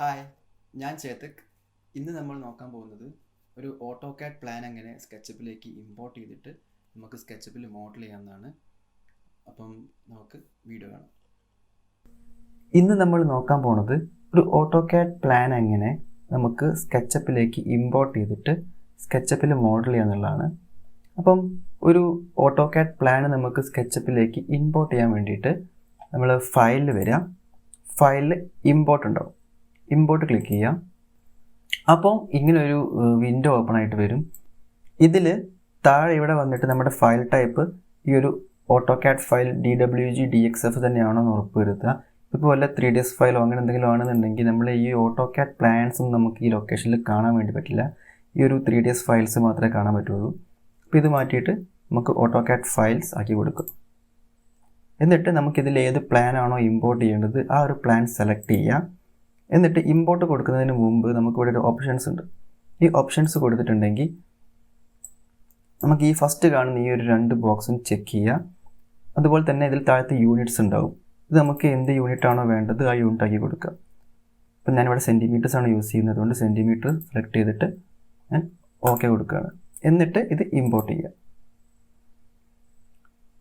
Hi, ഞാൻ ചേതക്. ഇന്ന് നമ്മൾ നോക്കാൻ പോകുന്നത് ഒരു ഓട്ടോകാഡ് പ്ലാൻ എങ്ങനെ സ്കെച്ചപ്പിലേക്ക് ഇമ്പോർട്ട് ചെയ്തിട്ട് നമുക്ക് സ്കെച്ചപ്പിൽ മോഡൽ ചെയ്യാവുന്നതാണ്. അപ്പം നമുക്ക് വീഡിയോ കാണാം. ഇന്ന് നമ്മൾ നോക്കാൻ പോകുന്നത് ഒരു ഓട്ടോകാഡ് പ്ലാൻ എങ്ങനെ നമുക്ക് സ്കെച്ചപ്പിലേക്ക് ഇമ്പോർട്ട് ചെയ്തിട്ട് സ്കെച്ചപ്പിൽ മോഡൽ ചെയ്യാന്നുള്ളതാണ്. അപ്പം ഒരു ഓട്ടോകാഡ് പ്ലാൻ നമുക്ക് സ്കെച്ചപ്പിലേക്ക് ഇമ്പോർട്ട് ചെയ്യാൻ വേണ്ടിയിട്ട് നമ്മൾ ഫയലിൽ വരാം. ഫയലിൽ ഇമ്പോർട്ട് ഉണ്ടാവും. ഇമ്പോർട്ട് ക്ലിക്ക് ചെയ്യാം. അപ്പോൾ ഇങ്ങനൊരു വിൻഡോ ഓപ്പൺ ആയിട്ട് വരും. ഇതിൽ താഴെ ഇവിടെ വന്നിട്ട് നമ്മുടെ ഫയൽ ടൈപ്പ് ഈ ഒരു ഓട്ടോകാഡ് ഫയൽ DWG-DXF തന്നെയാണോ എന്ന് ഉറപ്പ് വരുത്തുക. ഇപ്പോൾ വല്ല 3ds ഫയലോ അങ്ങനെ എന്തെങ്കിലും ആണെന്നുണ്ടെങ്കിൽ നമ്മൾ ഈ ഓട്ടോകാഡ് പ്ലാൻസും നമുക്ക് ഈ ലൊക്കേഷനിൽ കാണാൻ വേണ്ടി പറ്റില്ല. ഈ ഒരു 3ds ഫയൽസ് മാത്രമേ കാണാൻ പറ്റുള്ളൂ. അപ്പോൾ ഇത് മാറ്റിയിട്ട് നമുക്ക് ഓട്ടോകാഡ് ഫയൽസ് ആക്കി കൊടുക്കും. എന്നിട്ട് നമുക്കിതിൽ ഏത് പ്ലാനാണോ ഇമ്പോർട്ട് ചെയ്യേണ്ടത് ആ ഒരു പ്ലാൻ സെലക്ട് ചെയ്യാം. എന്നിട്ട് ഇമ്പോർട്ട് കൊടുക്കുന്നതിന് മുമ്പ് നമുക്കിവിടെ ഒരു ഓപ്ഷൻസ് ഉണ്ട്. ഈ ഓപ്ഷൻസ് കൊടുത്തിട്ടുണ്ടെങ്കിൽ നമുക്ക് ഈ ഫസ്റ്റ് കാണുന്ന ഈ ഒരു 2 ബോക്സും ചെക്ക് ചെയ്യാം. അതുപോലെ തന്നെ ഇതിൽ താഴത്തെ യൂണിറ്റ്സ് ഉണ്ടാവും. ഇത് നമുക്ക് എന്ത് യൂണിറ്റ് ആണോ വേണ്ടത് ആ യൂണിറ്റ് ആക്കി കൊടുക്കാം. അപ്പം ഞാനിവിടെ സെൻറ്റിമീറ്റേഴ്സ് ആണ് യൂസ് ചെയ്യുന്നത്, അതുകൊണ്ട് സെൻറ്റിമീറ്റർ സെലക്ട് ചെയ്തിട്ട് ഞാൻ ഓക്കെ കൊടുക്കുകയാണ്. എന്നിട്ട് ഇത് ഇമ്പോർട്ട് ചെയ്യാം.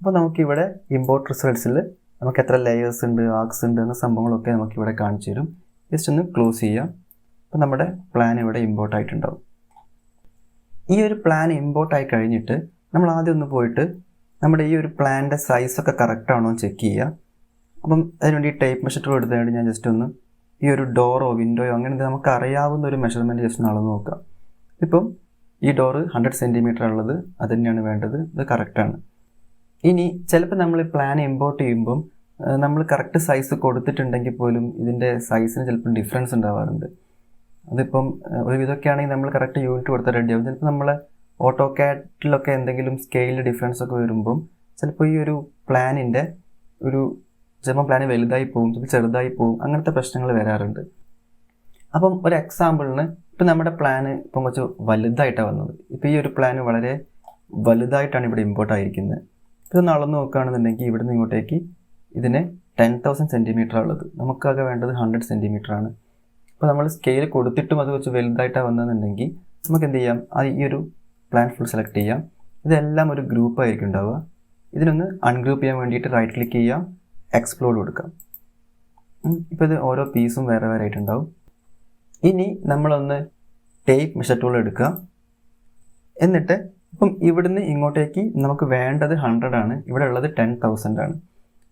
അപ്പോൾ നമുക്കിവിടെ ഇമ്പോർട്ട് റിസൾട്ട്സിൽ നമുക്ക് എത്ര ലെയേഴ്സ് ഉണ്ട്, ആർക്സ് ഉണ്ട് എന്ന സംഭവങ്ങളൊക്കെ നമുക്കിവിടെ കാണിച്ചു തരും. ജസ്റ്റ് ഒന്ന് ക്ലോസ് ചെയ്യാം. അപ്പോൾ നമ്മുടെ പ്ലാൻ ഇവിടെ ഇമ്പോർട്ട് ആയിട്ടുണ്ടാവും. ഈ ഒരു പ്ലാൻ ഇമ്പോർട്ട് ആയി കഴിഞ്ഞിട്ട് നമ്മൾ ആദ്യം ഒന്ന് പോയിട്ട് നമ്മുടെ ഈ ഒരു പ്ലാനിൻ്റെ സൈസൊക്കെ കറക്റ്റ് ആണോ എന്ന് ചെക്ക് ചെയ്യുക. അപ്പം അതിനുവേണ്ടി ടേപ്പ് മെഷർ ടൂൾ എടുത്തുകൊണ്ട് ഞാൻ ജസ്റ്റ് ഒന്ന് ഈ ഒരു ഡോറോ വിൻഡോയോ അങ്ങനെ നമുക്ക് അറിയാവുന്ന ഒരു മെഷർമെൻറ്റ് ജസ്റ്റ് ഒന്ന് അളന്ന് നോക്കാം. ഇപ്പം ഈ ഡോറ് 100 സെൻറ്റിമീറ്റർ ഉള്ളത് അത് തന്നെയാണ് വേണ്ടത്. ഇത് കറക്റ്റാണ്. ഇനി ചിലപ്പോൾ നമ്മൾ ഈ പ്ലാൻ ഇമ്പോർട്ട് ചെയ്യുമ്പം നമ്മൾ കറക്റ്റ് സൈസ് കൊടുത്തിട്ടുണ്ടെങ്കിൽ പോലും ഇതിൻ്റെ സൈസിന് ചിലപ്പോൾ ഡിഫറൻസ് ഉണ്ടാവാറുണ്ട്. അതിപ്പം ഒരു വിധമൊക്കെ ആണെങ്കിൽ നമ്മൾ കറക്റ്റ് യൂണിറ്റ് കൊടുത്താൽ റെഡിയാവും. ചിലപ്പോൾ നമ്മൾ ഓട്ടോകാഡിലൊക്കെ എന്തെങ്കിലും സ്കെയിൽ ഡിഫറൻസ് ഒക്കെ വരുമ്പം ചിലപ്പോൾ ഈ ഒരു പ്ലാനിൻ്റെ ചിലപ്പോൾ പ്ലാൻ വലുതായി പോകും, ചിലപ്പോൾ ചെറുതായി പോകും, അങ്ങനത്തെ പ്രശ്നങ്ങൾ വരാറുണ്ട്. അപ്പം ഒരു എക്സാമ്പിളിന് ഇപ്പം നമ്മുടെ പ്ലാന് ഇപ്പം കുറച്ച് വലുതായിട്ടാണ് വന്നത്. ഇപ്പോൾ ഈ ഒരു പ്ലാന് വളരെ വലുതായിട്ടാണ് ഇവിടെ ഇമ്പോർട്ട് ആയിരിക്കുന്നത്. ഇതൊന്ന് അളന്ന് നോക്കുകയാണെന്നുണ്ടെങ്കിൽ ഇവിടെ നിന്ന് ഇങ്ങോട്ടേക്ക് ഇതിന് 10,000 സെൻറ്റിമീറ്റർ ഉള്ളത്, നമുക്കാകെ വേണ്ടത് 100 സെൻറ്റിമീറ്റർ ആണ്. അപ്പോൾ നമ്മൾ സ്കെയിൽ കൊടുത്തിട്ടും അത് വെച്ച് വലുതായിട്ടാണ് വന്നതെന്നുണ്ടെങ്കിൽ നമുക്ക് എന്ത് ചെയ്യാം, ഈ ഒരു പ്ലാൻ ഫുൾ സെലക്ട് ചെയ്യാം. ഇതെല്ലാം ഒരു ഗ്രൂപ്പായിരിക്കും ഉണ്ടാവുക. ഇതിനൊന്ന് അൺഗ്രൂപ്പ് ചെയ്യാൻ വേണ്ടിയിട്ട് റൈറ്റ് ക്ലിക്ക് ചെയ്യാം, എക്സ്പ്ലോഡ് കൊടുക്കാം. ഇപ്പോൾ ഇത് ഓരോ പീസും വേറെ വേറെ ആയിട്ടുണ്ടാവും. ഇനി നമ്മളൊന്ന് ടേപ്പ് മെഷർ ടൂൾ എടുക്കുക. എന്നിട്ട് ഇപ്പം ഇവിടുന്ന് ഇങ്ങോട്ടേക്ക് നമുക്ക് വേണ്ടത് 100 ആണ്, ഇവിടെ ഉള്ളത് 10,000 ആണ്.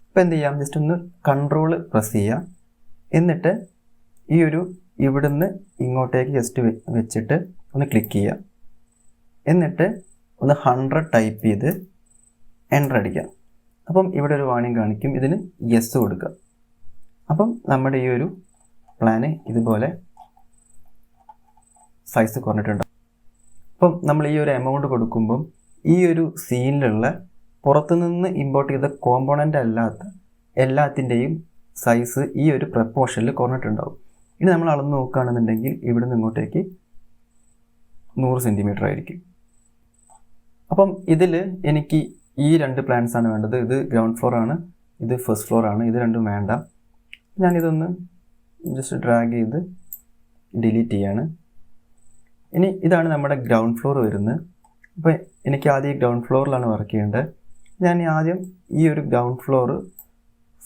അപ്പോൾ എന്ത് ചെയ്യാം, ജസ്റ്റ് ഒന്ന് കൺട്രോൾ പ്രസ് ചെയ്യാം. എന്നിട്ട് ഈ ഒരു ഇവിടുന്ന് ഇങ്ങോട്ടേക്ക് ജസ്റ്റ് വെച്ചിട്ട് ഒന്ന് ക്ലിക്ക് ചെയ്യാം. എന്നിട്ട് ഒന്ന് 100 ടൈപ്പ് ചെയ്ത് എൻ്റർ അടിക്കാം. അപ്പം ഇവിടെ ഒരു വാണിംഗ് കാണിക്കും, ഇതിന് യെസ് കൊടുക്കുക. അപ്പം നമ്മുടെ ഈ ഒരു പ്ലാന് ഇതുപോലെ സൈസ് കുറഞ്ഞിട്ടുണ്ടാകും. അപ്പം നമ്മൾ ഈ ഒരു എമൗണ്ട് കൊടുക്കുമ്പം ഈ ഒരു സീനിലുള്ള പുറത്തുനിന്ന് ഇമ്പോർട്ട് ചെയ്ത കോമ്പോണൻ്റ് അല്ലാത്ത എല്ലാത്തിൻ്റെയും സൈസ് ഈ ഒരു പ്രപ്പോർഷനിൽ കുറഞ്ഞിട്ടുണ്ടാവും. ഇനി നമ്മൾ അളന്ന് നോക്കുകയാണെന്നുണ്ടെങ്കിൽ ഇവിടെ നിന്ന് ഇങ്ങോട്ടേക്ക് 100 സെൻറ്റിമീറ്റർ ആയിരിക്കും. അപ്പം ഇതിൽ എനിക്ക് ഈ 2 പ്ലാൻസ് ആണ് വേണ്ടത്. ഇത് ഗ്രൗണ്ട് ഫ്ലോർ ആണ്, ഇത് ഫസ്റ്റ് ഫ്ലോർ ആണ്. ഇത് രണ്ടും വേണ്ട. ഞാനിതൊന്ന് ജസ്റ്റ് ഡ്രാഗ് ചെയ്ത് ഡിലീറ്റ് ചെയ്യാണ്. ഇനി ഇതാണ് നമ്മുടെ ഗ്രൗണ്ട് ഫ്ലോർ വരുന്നത്. അപ്പോൾ എനിക്ക് ആദ്യം ഈ ഗ്രൗണ്ട് ഫ്ലോറിലാണ് വർക്ക് ചെയ്യേണ്ടത്. ഞാൻ ആദ്യം ഈ ഒരു ഗ്രൗണ്ട് ഫ്ലോർ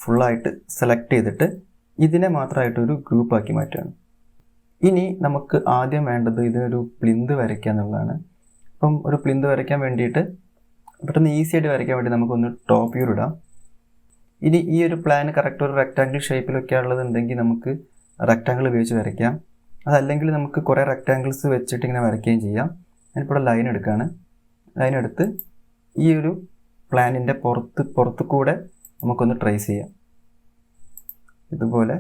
ഫുള്ളായിട്ട് സെലക്ട് ചെയ്തിട്ട് ഇതിനെ മാത്രമായിട്ടൊരു ഗ്രൂപ്പാക്കി മാറ്റുകയാണ്. ഇനി നമുക്ക് ആദ്യം വേണ്ടത് ഇതിനൊരു പ്ലിന്ത് വരയ്ക്കുക എന്നുള്ളതാണ്. അപ്പം ഒരു പ്ലിന്ത് വരയ്ക്കാൻ വേണ്ടിയിട്ട് പെട്ടെന്ന് ഈസി ആയിട്ട് വരയ്ക്കാൻ വേണ്ടി നമുക്കൊന്ന് ടോപ്പ് വ്യൂ ഇടാം. ഇനി ഈ ഒരു പ്ലാൻ കറക്റ്റ് ഒരു റെക്റ്റാങ്കിൾ ഷേപ്പിലൊക്കെ ഉള്ളതുണ്ടെങ്കിൽ നമുക്ക് റെക്റ്റാങ്കിൾ ഉപയോഗിച്ച് വരയ്ക്കാം. അതല്ലെങ്കിൽ നമുക്ക് കുറേ റെക്റ്റാങ്കിൾസ് വെച്ചിട്ട് ഇങ്ങനെ വരയ്ക്കുകയും ചെയ്യാം. ഞാനിപ്പോൾ ഇവിടെ ലൈൻ എടുക്കുകയാണ്. ലൈൻ എടുത്ത് ഈ ഒരു പ്ലാനിൻ്റെ പുറത്ത് കൂടെ നമുക്കൊന്ന് ട്രേസ് ചെയ്യാം. ഇതുപോലെ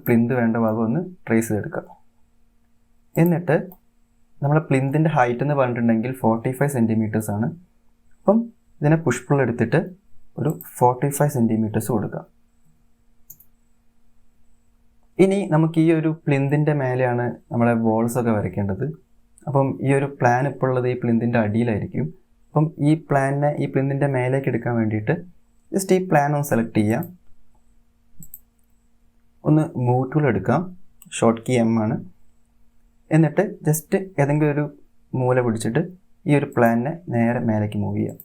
പ്ലിന്ത് വേണ്ട ഭാഗം ഒന്ന് ട്രേസ് ചെയ്തെടുക്കാം. എന്നിട്ട് നമ്മളെ പ്ലിന്തിൻ്റെ ഹൈറ്റ് എന്ന് പറഞ്ഞിട്ടുണ്ടെങ്കിൽ 45 സെൻറ്റിമീറ്റേഴ്സ് ആണ്. അപ്പം ഇതിനെ പുഷ് പുൾ എടുത്തിട്ട് ഒരു 45 സെൻറ്റിമീറ്റേഴ്സ് കൊടുക്കാം. ഇനി നമുക്ക് ഈ ഒരു പ്ലിന്തിൻ്റെ മേലെയാണ് നമ്മളെ വോൾസൊക്കെ വരയ്ക്കേണ്ടത്. അപ്പം ഈ ഒരു പ്ലാൻ ഇപ്പോൾ ഉള്ളത് ഈ പ്ലിന്തിൻ്റെ അടിയിലായിരിക്കും. അപ്പം ഈ പ്ലാനിനെ ഈ പ്ലിന്തിൻ്റെ മേലേക്ക് എടുക്കാൻ വേണ്ടിയിട്ട് ജസ്റ്റ് ഈ പ്ലാൻ ഒന്ന് സെലക്ട് ചെയ്യാം. ഒന്ന് മൂവ് ടൂൾ എടുക്കാം, ഷോർട്ട് കീ M ആണ്. എന്നിട്ട് ജസ്റ്റ് ഏതെങ്കിലും ഒരു മൂല പിടിച്ചിട്ട് ഈ ഒരു പ്ലാനിനെ നേരെ മേലേക്ക് മൂവ് ചെയ്യാം.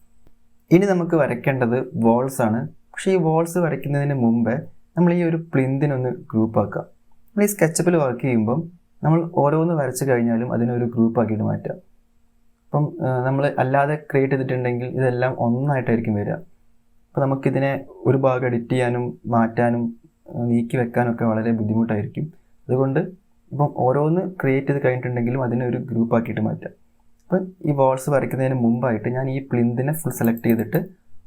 ഇനി നമുക്ക് വരയ്ക്കേണ്ടത് വോൾസ് ആണ്. പക്ഷേ ഈ വോൾസ് വരയ്ക്കുന്നതിന് മുമ്പേ നമ്മൾ ഈ ഒരു പ്ലിന്തിനൊന്ന് ഗ്രൂപ്പ് ആക്കാം. നമ്മൾ ഈ സ്കെച്ചപ്പിൽ വർക്ക് ചെയ്യുമ്പം നമ്മൾ ഓരോന്ന് വരച്ച് കഴിഞ്ഞാലും അതിനൊരു ഗ്രൂപ്പ് ആക്കിയിട്ട് മാറ്റാം. അപ്പം നമ്മൾ അല്ലാതെ ക്രിയേറ്റ് ചെയ്തിട്ടുണ്ടെങ്കിൽ ഇതെല്ലാം ഒന്നായിട്ടായിരിക്കും വരിക. അപ്പോൾ നമുക്കിതിനെ ഒരു ഭാഗം എഡിറ്റ് ചെയ്യാനും മാറ്റാനും നീക്കി വെക്കാനൊക്കെ വളരെ ബുദ്ധിമുട്ടായിരിക്കും. അതുകൊണ്ട് ഇപ്പം ഓരോന്ന് ക്രിയേറ്റ് ചെയ്ത് കഴിഞ്ഞിട്ടുണ്ടെങ്കിലും അതിനെ ഒരു ഗ്രൂപ്പ് ആക്കിയിട്ട് മാറ്റാം. അപ്പം ഈ വോൾസ് വരയ്ക്കുന്നതിന് മുമ്പായിട്ട് ഞാൻ ഈ പ്ലിന്തിനെ ഫുൾ സെലക്ട് ചെയ്തിട്ട്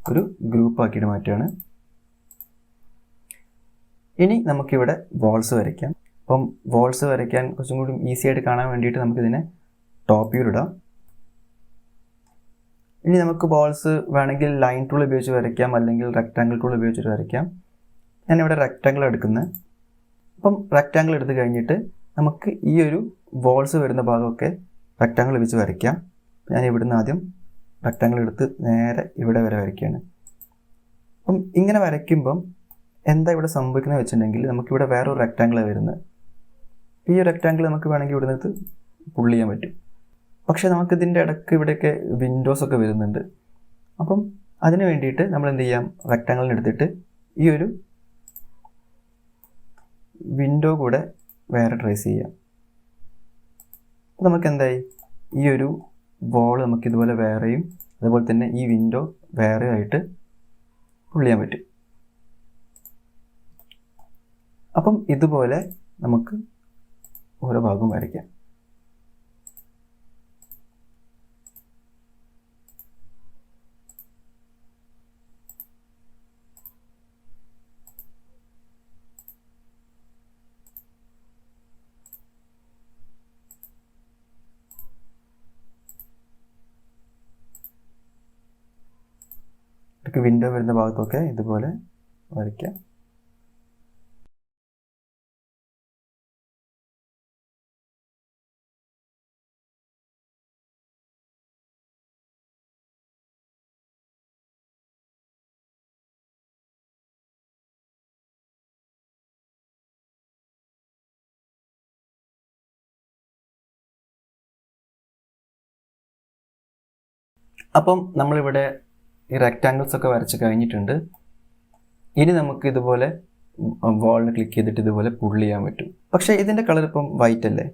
ഒരു ഗ്രൂപ്പ് ആക്കിയിട്ട് മാറ്റുകയാണ്. ഇനി നമുക്കിവിടെ വോൾസ് വരയ്ക്കാം. അപ്പം വോൾസ് വരയ്ക്കാൻ കുറച്ചും കൂടി ഈസി ആയിട്ട് കാണാൻ വേണ്ടിയിട്ട് നമുക്കിതിനെ ടോപ്പ് വ്യൂ ഇടാം. ഇനി നമുക്ക് വോൾസ് വേണമെങ്കിൽ ലൈൻ ടൂൾ ഉപയോഗിച്ച് വരയ്ക്കാം, അല്ലെങ്കിൽ റെക്റ്റാങ്കിൾ ടൂൾ ഉപയോഗിച്ചിട്ട് വരയ്ക്കാം. ഞാനിവിടെ റെക്റ്റാങ്കിൾ എടുക്കുന്നത്. അപ്പം റെക്റ്റാങ്കിൾ എടുത്ത് കഴിഞ്ഞിട്ട് നമുക്ക് ഈ ഒരു വോൾസ് വരുന്ന ഭാഗമൊക്കെ റെക്റ്റാങ്കിൾ വെച്ച് വരയ്ക്കാം. ഞാൻ ഇവിടുന്ന് ആദ്യം റെക്റ്റാങ്കിൾ എടുത്ത് നേരെ ഇവിടെ വരെ വരയ്ക്കുകയാണ്. അപ്പം ഇങ്ങനെ വരയ്ക്കുമ്പം എന്താ ഇവിടെ സംഭവിക്കുന്നത് വെച്ചിട്ടുണ്ടെങ്കിൽ നമുക്കിവിടെ വേറൊരു റെക്റ്റാങ്കിളാണ് വരുന്നത്. ഈ റെക്റ്റാങ്കിൾ നമുക്ക് വേണമെങ്കിൽ ഇവിടെ നിന്ന് പുള്ള് ചെയ്യാൻ പറ്റും. പക്ഷേ നമുക്കിതിൻ്റെ ഇടയ്ക്ക് ഇവിടെയൊക്കെ വിൻഡോസൊക്കെ വരുന്നുണ്ട്. അപ്പം അതിന് വേണ്ടിയിട്ട് നമ്മൾ എന്ത് ചെയ്യാം, റെക്റ്റാങ്കിളിന് എടുത്തിട്ട് ഈ ഒരു വിൻഡോ കൂടെ വേറെ ട്രേസ് ചെയ്യാം. അപ്പോൾ നമുക്ക് എന്തായി, ഈ ഒരു വോൾ നമുക്കിതുപോലെ വേറെയും അതുപോലെ തന്നെ ഈ വിൻഡോ വേറെ ആയിട്ട് പുള്ള് ചെയ്യാൻ പറ്റും. അപ്പം ഇതുപോലെ നമുക്ക് ഓരോ ഭാഗവും വരയ്ക്കാം. വിൻഡോ വരുന്ന ഭാഗത്തൊക്കെ ഇതുപോലെ വരയ്ക്കാം. അപ്പം നമ്മളിവിടെ ഈ റെക്റ്റാങ്കിൾസ് ഒക്കെ വരച്ച് കഴിഞ്ഞിട്ടുണ്ട്. ഇനി നമുക്ക് ഇതുപോലെ വാളിൽ ക്ലിക്ക് ചെയ്തിട്ട് ഇതുപോലെ പുള്ള് ചെയ്യാൻ പറ്റും. പക്ഷേ ഇതിൻ്റെ കളർ ഇപ്പം വൈറ്റ് അല്ലേ.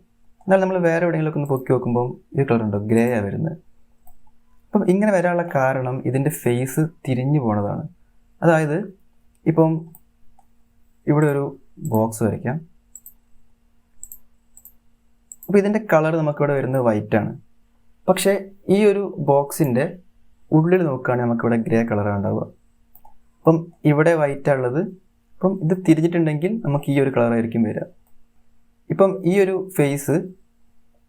എന്നാൽ നമ്മൾ വേറെ എവിടെയെങ്കിലുമൊക്കെ ഒന്ന് പൊക്കി നോക്കുമ്പം ഈ കളർ ഉണ്ടോ, ഗ്രേ ആണ് വരുന്നത്. അപ്പം ഇങ്ങനെ വരാനുള്ള കാരണം ഇതിൻ്റെ ഫേസ് തിരിഞ്ഞു പോണതാണ്. അതായത് ഇപ്പം ഇവിടെ ഒരു ബോക്സ് വരയ്ക്കാം. അപ്പോൾ ഇതിൻ്റെ കളർ നമുക്കിവിടെ വരുന്നത് വൈറ്റാണ്. പക്ഷേ ഈ ഒരു ബോക്സിൻ്റെ ഉള്ളിൽ നോക്കുകയാണെങ്കിൽ നമുക്കിവിടെ ഗ്രേ കളറാണ് ഉണ്ടാവുക. അപ്പം ഇവിടെ വൈറ്റാണ് ഉള്ളത്. അപ്പം ഇത് തിരിഞ്ഞിട്ടുണ്ടെങ്കിൽ നമുക്ക് ഈ ഒരു കളറായിരിക്കും വരിക. ഇപ്പം ഈ ഒരു ഫേസ്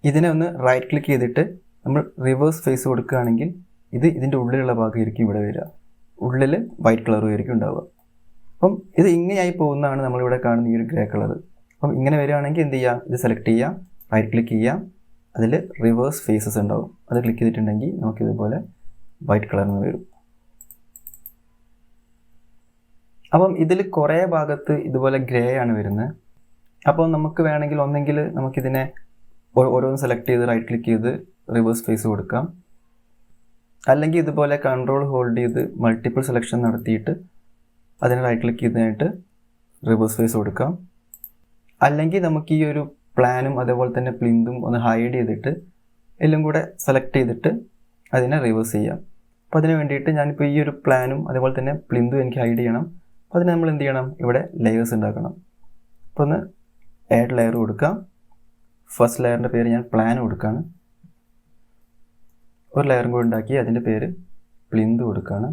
ഇതിനെ ഒന്ന് റൈറ്റ് ക്ലിക്ക് ചെയ്തിട്ട് നമ്മൾ റിവേഴ്സ് ഫേസ് കൊടുക്കുകയാണെങ്കിൽ ഇതിൻ്റെ ഉള്ളിലുള്ള ഭാഗമായിരിക്കും ഇവിടെ വരിക. ഉള്ളിൽ വൈറ്റ് കളറും ആയിരിക്കും ഉണ്ടാവുക. അപ്പം ഇത് ഇങ്ങനെയായി പോകുന്നതാണ് നമ്മളിവിടെ കാണുന്ന ഈ ഒരു ഗ്രേ കളർ. അപ്പം ഇങ്ങനെ വരികയാണെങ്കിൽ എന്ത് ചെയ്യാം, ഇത് സെലക്ട് ചെയ്യാം, റൈറ്റ് ക്ലിക്ക് ചെയ്യാം, അതിൽ റിവേഴ്സ് ഫേസസ് ഉണ്ടാവും. അത് ക്ലിക്ക് ചെയ്തിട്ടുണ്ടെങ്കിൽ നമുക്കിതുപോലെ വൈറ്റ് കളറിന് വരും. അപ്പം ഇതിൽ കുറേ ഭാഗത്ത് ഇതുപോലെ ഗ്രേ ആണ് വരുന്നത്. അപ്പോൾ നമുക്ക് വേണമെങ്കിൽ ഒന്നെങ്കിൽ നമുക്കിതിനെ ഓരോന്ന് സെലക്ട് ചെയ്ത് റൈറ്റ് ക്ലിക്ക് ചെയ്ത് റിവേഴ്സ് ഫേസ് കൊടുക്കാം, അല്ലെങ്കിൽ ഇതുപോലെ കൺട്രോൾ ഹോൾഡ് ചെയ്ത് മൾട്ടിപ്പിൾ സെലക്ഷൻ നടത്തിയിട്ട് അതിനെ റൈറ്റ് ക്ലിക്ക് ചെയ്തിട്ട് റിവേഴ്സ് ഫേസ് കൊടുക്കാം. അല്ലെങ്കിൽ നമുക്ക് ഈ ഒരു പ്ലാനും അതേപോലെ തന്നെ പ്ലിന്തും ഒന്ന് ഹൈഡ് ചെയ്തിട്ട് എല്ലാം കൂടെ സെലക്ട് ചെയ്തിട്ട് അതിനെ റിവേഴ്സ് ചെയ്യാം. അപ്പോൾ അതിന് വേണ്ടിയിട്ട് ഞാനിപ്പോൾ ഈ ഒരു പ്ലാനും അതേപോലെ തന്നെ പ്ലിന്തും എനിക്ക് ഹൈഡ് ചെയ്യണം. അപ്പോൾ അതിന് നമ്മൾ എന്ത് ചെയ്യണം, ഇവിടെ ലെയേഴ്സ് ഉണ്ടാക്കണം. അപ്പോൾ ഒന്ന് ആഡ് ലെയർ കൊടുക്കാം. ഫസ്റ്റ് ലെയറിൻ്റെ പേര് ഞാൻ പ്ലാൻ കൊടുക്കുകയാണ്. ഒരു ലെയറും കൂടി ഉണ്ടാക്കി അതിൻ്റെ പേര് പ്ലിന്ത് കൊടുക്കുകയാണ്.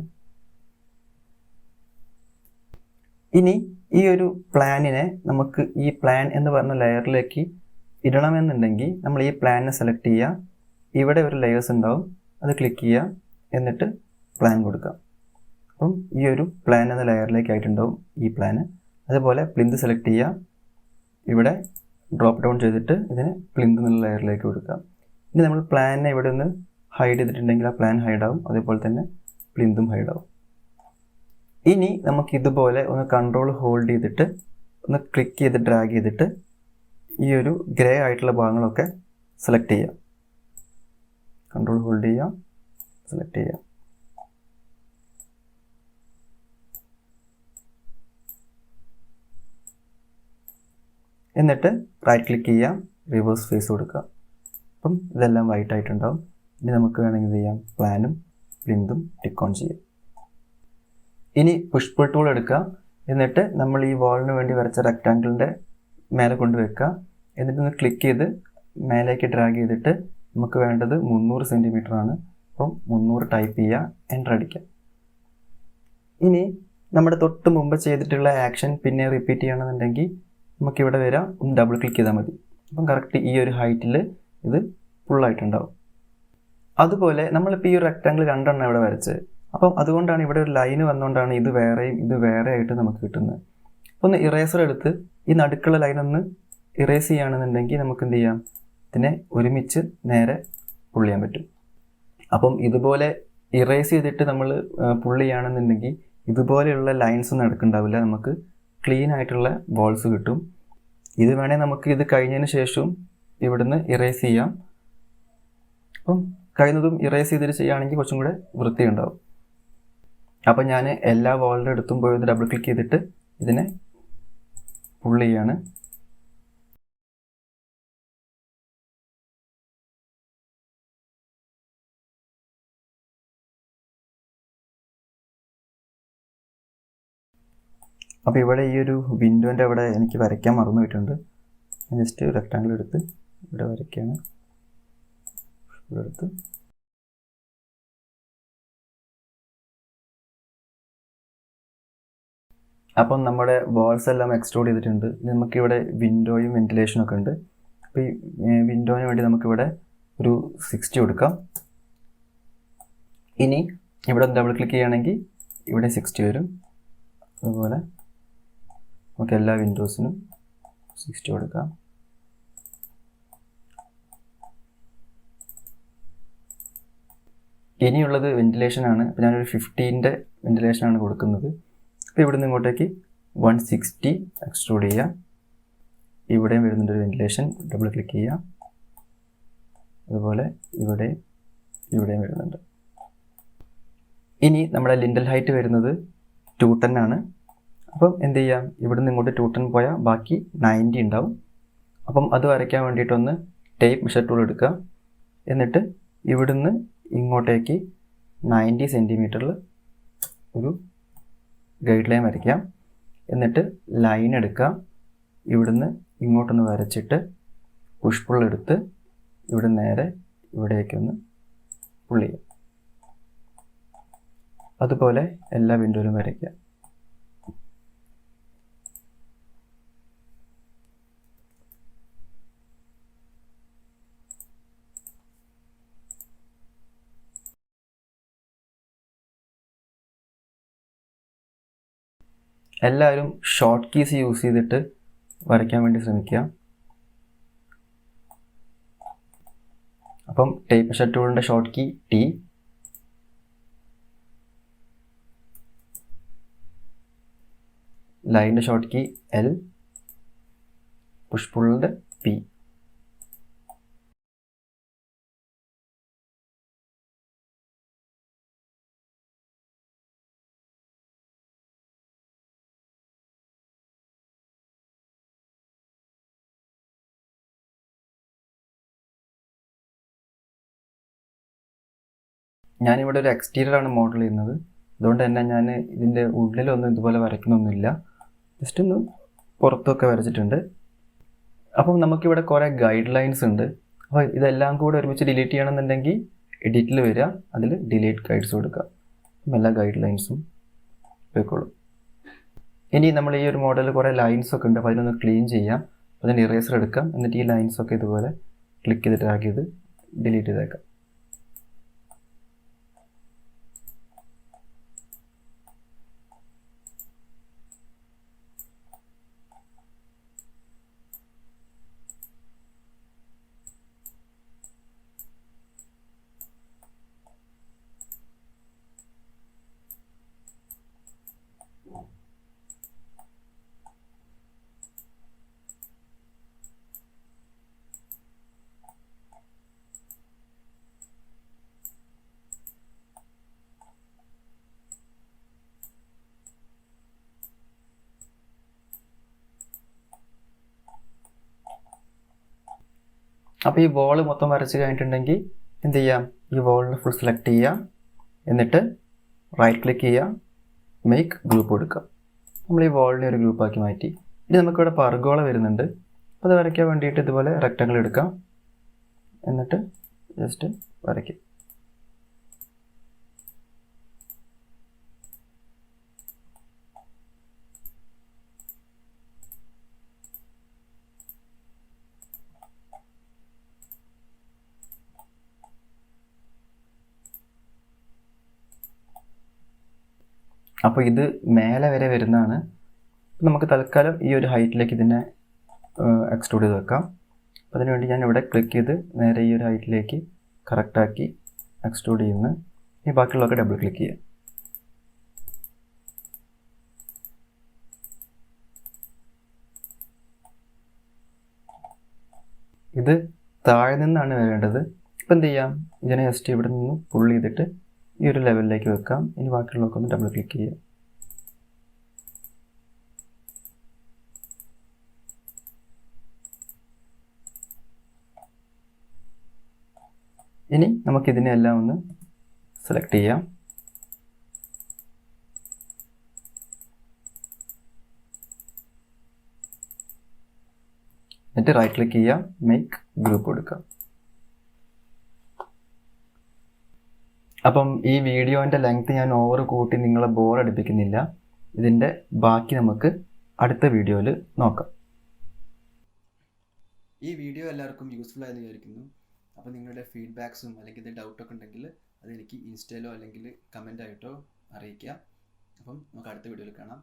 ഇനി ഈ ഒരു പ്ലാനിനെ നമുക്ക് ഈ പ്ലാൻ എന്ന് പറഞ്ഞ ലെയറിലേക്ക് ഇടണമെന്നുണ്ടെങ്കിൽ നമ്മൾ ഈ പ്ലാനിനെ സെലക്ട് ചെയ്യുക. ഇവിടെ ഒരു ലെയേഴ്സ് ഉണ്ടാവും, അത് ക്ലിക്ക് ചെയ്യുക, എന്നിട്ട് പ്ലാൻ കൊടുക്കാം. അപ്പം ഈ ഒരു പ്ലാൻ എന്ന ലെയറിലേക്ക് ആയിട്ടുണ്ടാവും ഈ പ്ലാന്. അതുപോലെ പ്ലിന്ത് സെലക്ട് ചെയ്യുക, ഇവിടെ ഡ്രോപ്പ് ഡൗൺ ചെയ്തിട്ട് ഇതിനെ പ്ലിന്ത് എന്നുള്ള ലെയറിലേക്ക് കൊടുക്കാം. ഇനി നമ്മൾ പ്ലാനിനെ ഇവിടെ ഒന്ന് ഹൈഡ് ചെയ്തിട്ടുണ്ടെങ്കിൽ ആ പ്ലാൻ ഹൈഡാവും, അതേപോലെ തന്നെ പ്ലിന്തും ഹൈഡാവും. ഇനി നമുക്ക് ഇതുപോലെ ഒന്ന് കൺട്രോൾ ഹോൾഡ് ചെയ്തിട്ട് ഒന്ന് ക്ലിക്ക് ചെയ്ത് ഡ്രാഗ് ചെയ്തിട്ട് ഈ ഒരു ഗ്രേ ആയിട്ടുള്ള ഭാഗങ്ങളൊക്കെ സെലക്ട് ചെയ്യാം. കൺട്രോൾ ഹോൾഡ് ചെയ്യാം, സെലക്ട് ചെയ്യാം. എന്നിട്ട് റൈറ്റ് ക്ലിക്ക് ചെയ്യാം, റിവേഴ്സ് ഫേസ് കൊടുക്കുക. അപ്പം ഇതെല്ലാം വൈറ്റ് ആയിട്ടുണ്ടാവും. ഇനി നമുക്ക് വേണമെങ്കിൽ ഇത് ചെയ്യാം, പ്ലാനും പ്ലിന്തും ടിക്ക് ഓൺ ചെയ്യാം. ഇനി പുഷ് പുൾ ടൂൾ എടുക്കുക. എന്നിട്ട് നമ്മൾ ഈ വാളിന് വേണ്ടി വരച്ച റെക്റ്റാങ്കിളിൻ്റെ മേലെ കൊണ്ടുവയ്ക്കുക. എന്നിട്ട് ഒന്ന് ക്ലിക്ക് ചെയ്ത് മേലേക്ക് ഡ്രാഗ് ചെയ്തിട്ട് നമുക്ക് വേണ്ടത് 300 സെൻറ്റിമീറ്റർ ആണ്. അപ്പം 300 ടൈപ്പ് ചെയ്യുക, എൻ്റർ അടിക്കുക. ഇനി നമ്മുടെ തൊട്ട് മുമ്പ് ചെയ്തിട്ടുള്ള ആക്ഷൻ പിന്നെ റിപ്പീറ്റ് ചെയ്യണമെന്നുണ്ടെങ്കിൽ നമുക്കിവിടെ വരാം, ഒന്ന് ഡബിൾ ക്ലിക്ക് ചെയ്താൽ മതി. അപ്പം കറക്റ്റ് ഈ ഒരു ഹൈറ്റിൽ ഇത് ഫുള്ളായിട്ടുണ്ടാവും. അതുപോലെ നമ്മളിപ്പോൾ ഈ ഒരു റെക്റ്റാങ്കിൾ 2 എണ്ണം ഇവിടെ വരച്ച്, അപ്പം അതുകൊണ്ടാണ് ഇവിടെ ഒരു ലൈന് വന്നുകൊണ്ടാണ് ഇത് വേറെയും ഇത് വേറെ ആയിട്ട് നമുക്ക് കിട്ടുന്നത്. അപ്പോൾ ഒന്ന് ഇറേസർ എടുത്ത് ഈ നടുക്കുള്ള ലൈനൊന്ന് ഇറേസ് ചെയ്യുകയാണെന്നുണ്ടെങ്കിൽ നമുക്ക് എന്ത് ചെയ്യാം, ഇതിനെ ഒരുമിച്ച് നേരെ പുള്ള് ചെയ്യാൻ പറ്റും. അപ്പം ഇതുപോലെ ഇറേസ് ചെയ്തിട്ട് നമ്മൾ പുള്ള് ചെയ്യുകയാണെന്നുണ്ടെങ്കിൽ ഇതുപോലെയുള്ള ലൈൻസ് ഒന്നും എടുക്കുന്നുണ്ടാവില്ല, നമുക്ക് ക്ലീൻ ആയിട്ടുള്ള ബോൾസ് കിട്ടും. ഇത് വേണേൽ നമുക്ക് ഇത് കഴിഞ്ഞതിന് ശേഷവും ഇവിടുന്ന് ഇറേസ് ചെയ്യാം. അപ്പം കഴിയുന്നതും ഇറേസ് ചെയ്തിട്ട് ചെയ്യുകയാണെങ്കിൽ കുറച്ചും കൂടെ വൃത്തിയുണ്ടാവും. അപ്പം ഞാൻ എല്ലാ വാളിൻ്റെ അടുത്തും പോയി ഡബിൾ ക്ലിക്ക് ചെയ്തിട്ട് ഇതിനെ പുള്ള് ചെയ്യാണ്. അപ്പോൾ ഇവിടെ ഈ ഒരു വിൻഡോൻ്റെ അവിടെ എനിക്ക് വരയ്ക്കാൻ മറന്നു പോയിട്ടുണ്ട്. ഞാൻ ജസ്റ്റ് റെക്റ്റാങ്കിൾ എടുത്ത് ഇവിടെ വരയ്ക്കുകയാണ്. ഇവിടെ എടുത്ത് അപ്പം നമ്മുടെ വാൾസ് എല്ലാം എക്സ്ട്രൂഡ് ചെയ്തിട്ടുണ്ട്. നമുക്കിവിടെ വിൻഡോയും വെന്റിലേഷനും ഒക്കെ ഉണ്ട്. അപ്പോൾ ഈ വിൻഡോന് വേണ്ടി നമുക്കിവിടെ ഒരു 60 കൊടുക്കാം. ഇനി ഇവിടെ ഡബിൾ ക്ലിക്ക് ചെയ്യുകയാണെങ്കിൽ ഇവിടെ 60 വരും. അതുപോലെ നമുക്ക് എല്ലാ വിൻഡോസിനും 60 കൊടുക്കാം. ഇനിയുള്ളത് വെന്റിലേഷനാണ്. അപ്പോൾ ഞാനൊരു 15ൻ്റെ വെന്റിലേഷനാണ് കൊടുക്കുന്നത്. അപ്പോൾ ഇവിടെ നിന്ന് ഇങ്ങോട്ടേക്ക് 160 എക്സ്ട്രൂഡ് ചെയ്യാം. ഇവിടെയും വരുന്നുണ്ട് ഒരു വെന്റിലേഷൻ, ഡബിൾ ക്ലിക്ക് ചെയ്യാം. അതുപോലെ ഇവിടെയും വരുന്നുണ്ട്. ഇനി നമ്മുടെ ലിൻഡൽ ഹൈറ്റ് വരുന്നത് 210 ആണ്. അപ്പം എന്ത് ചെയ്യാം, ഇവിടെ നിന്ന് ഇങ്ങോട്ട് 210 പോയാൽ ബാക്കി 90 ഉണ്ടാവും. അപ്പം അത് വരയ്ക്കാൻ വേണ്ടിയിട്ടൊന്ന് ടേപ്പ് മെഷർ ടൂൾ എടുക്കുക. എന്നിട്ട് ഇവിടുന്ന് ഇങ്ങോട്ടേക്ക് 90 സെൻറ്റിമീറ്ററിൽ ഒരു ഗൈഡ് ലൈൻ വരയ്ക്കാം. എന്നിട്ട് ലൈൻ എടുക്കുക, ഇവിടുന്ന് ഇങ്ങോട്ടൊന്ന് വരച്ചിട്ട് പുഷ് പുൾ എടുത്ത് ഇവിടെ നേരെ ഇവിടേക്കൊന്ന് പുള്ള് ചെയ്യാം. അതുപോലെ എല്ലാ വിൻഡോയിലും വരയ്ക്കുക. എല്ലാവരും ഷോർട്ട് കീസ് യൂസ് ചെയ്തിട്ട് വരയ്ക്കാൻ വേണ്ടി ശ്രമിക്കുക. അപ്പം ടേപ്പ് മെഷർ ടൂളിൻ്റെ ഷോർട്ട് കീ T, ലൈനിൻ്റെ ഷോർട്ട് കീ L, പുഷ് പുള്ളിൻ്റെ P. ഞാനിവിടെ ഒരു എക്സ്റ്റീരിയറാണ് മോഡൽ ചെയ്യുന്നത്. അതുകൊണ്ട് തന്നെ ഞാൻ ഇതിൻ്റെ ഉള്ളിലൊന്നും ഇതുപോലെ വരയ്ക്കുന്നൊന്നുമില്ല, ജസ്റ്റ് ഒന്ന് പുറത്തൊക്കെ വരച്ചിട്ടുണ്ട്. അപ്പം നമുക്കിവിടെ കുറേ ഗൈഡ് ലൈൻസ് ഉണ്ട്. അപ്പോൾ ഇതെല്ലാം കൂടെ ഒരുമിച്ച് ഡിലീറ്റ് ചെയ്യണമെന്നുണ്ടെങ്കിൽ എഡിറ്റിൽ വരിക, അതിൽ ഡിലീറ്റ് ഗൈഡ്സ് കൊടുക്കുക. എല്ലാ ഗൈഡ് ലൈൻസും പോയിക്കോളും. ഇനി നമ്മൾ ഈ ഒരു മോഡലിൽ കുറേ ലൈൻസ് ഒക്കെ ഉണ്ട്, അപ്പോൾ അതിനൊന്ന് ക്ലീൻ ചെയ്യാം. അതിന് ഇറേസർ എടുക്കാം. എന്നിട്ട് ഈ ലൈൻസൊക്കെ ഇതുപോലെ ക്ലിക്ക് ചെയ്ത് ഡ്രാഗ് ചെയ്ത് ഡിലീറ്റ് ചെയ്തേക്കാം. അപ്പോൾ ഈ വോൾ മൊത്തം വരച്ച് കഴിഞ്ഞിട്ടുണ്ടെങ്കിൽ എന്ത് ചെയ്യാം, ഈ വോളിന് ഫുൾ സെലക്ട് ചെയ്യാം, എന്നിട്ട് റൈറ്റ് ക്ലിക്ക് ചെയ്യുക, മേക്ക് ഗ്രൂപ്പ് കൊടുക്കുക. നമ്മൾ ഈ വോളിനെ ഒരു ഗ്രൂപ്പാക്കി മാറ്റി. ഇനി നമുക്കിവിടെ പർഗോള വരുന്നുണ്ട്. അപ്പോൾ അത് വരയ്ക്കാൻ വേണ്ടിയിട്ട് ഇതുപോലെ റെക്റ്റാങ്കിൾ എടുക്കാം, എന്നിട്ട് ജസ്റ്റ് വരയ്ക്കും. അപ്പോൾ ഇത് മേലെ വരെ വരുന്നതാണ്. നമുക്ക് തൽക്കാലം ഈ ഒരു ഹൈറ്റിലേക്ക് ഇതിനെ എക്സ്ട്രൂഡ് ചെയ്ത് വെക്കാം. അപ്പോൾ അതിനുവേണ്ടി ഞാൻ ഇവിടെ ക്ലിക്ക് ചെയ്ത് നേരെ ഈ ഒരു ഹൈറ്റിലേക്ക് കറക്റ്റാക്കി എക്സ്ട്രൂഡ് ചെയ്യുന്നു. ഈ ബാക്കിയുള്ളതൊക്കെ ഡബിൾ ക്ലിക്ക് ചെയ്യാം. ഇത് താഴെ നിന്നാണ് വരേണ്ടത്. ഇപ്പം എന്ത് ചെയ്യാം, ഇതിനെ ജസ്റ്റ് ഇവിടെ നിന്ന് പുൾ ചെയ്തിട്ട് ഈ ഒരു ലെവലിലേക്ക് വെക്കാം. ഇനി ബാക്കിയുള്ളതൊക്കെ ഒന്ന് ഡബിൾ ക്ലിക്ക് ചെയ്യാം. ഇനി നമുക്കിതിനെല്ലാം ഒന്ന് സെലക്ട് ചെയ്യാം. എന്നിട്ട് റൈറ്റ് ക്ലിക്ക് ചെയ്യാം, മേക്ക് ഗ്രൂപ്പ് കൊടുക്കാം. അപ്പം ഈ വീഡിയോൻ്റെ ലെങ്ത് ഞാൻ ഓവർ കൂട്ടി നിങ്ങളെ ബോർ അടിപ്പിക്കുന്നില്ല. ഇതിൻ്റെ ബാക്കി നമുക്ക് അടുത്ത വീഡിയോയിൽ നോക്കാം. ഈ വീഡിയോ എല്ലാവർക്കും യൂസ്ഫുൾ ആയെന്ന് വിചാരിക്കുന്നു. അപ്പോൾ നിങ്ങളുടെ ഫീഡ്ബാക്സും അല്ലെങ്കിൽ ഇത് ഡൗട്ടൊക്കെ ഉണ്ടെങ്കിൽ അതെനിക്ക് ഇൻസ്റ്റയിലോ അല്ലെങ്കിൽ കമൻ്റ് ആയിട്ടോ അറിയിക്കുക. അപ്പം നമുക്ക് അടുത്ത വീഡിയോയിൽ കാണാം.